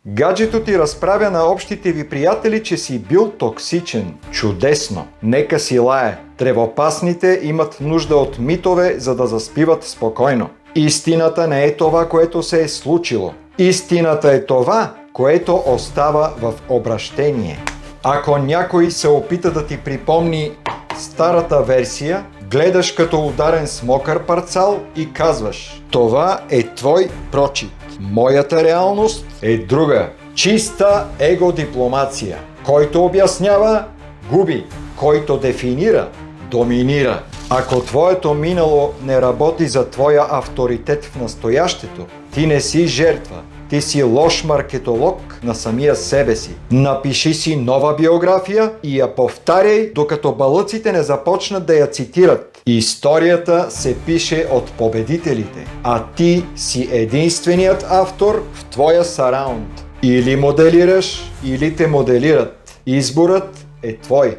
Гаджето ти разправя на общите ви приятели, че си бил токсичен. Чудесно! Нека си лае. Древопасните имат нужда от митове, за да заспиват спокойно. Истината не е това, което се е случило. Истината е това, което остава в обращение. Ако някой се опита да ти припомни старата версия, гледаш като ударен с мокър парцал и казваш: това е твой прочит. Моята реалност е друга. Чиста его-дипломация. Който обяснява, губи. Който дефинира, доминира. Ако твоето минало не работи за твоя авторитет в настоящето, ти не си жертва. Ти си лош маркетолог на самия себе си. Напиши си нова биография и я повтаряй, докато балъците не започнат да я цитират. Историята се пише от победителите, а ти си единственият автор в твоя сараунд. Или моделираш, или те моделират. Изборът е твой.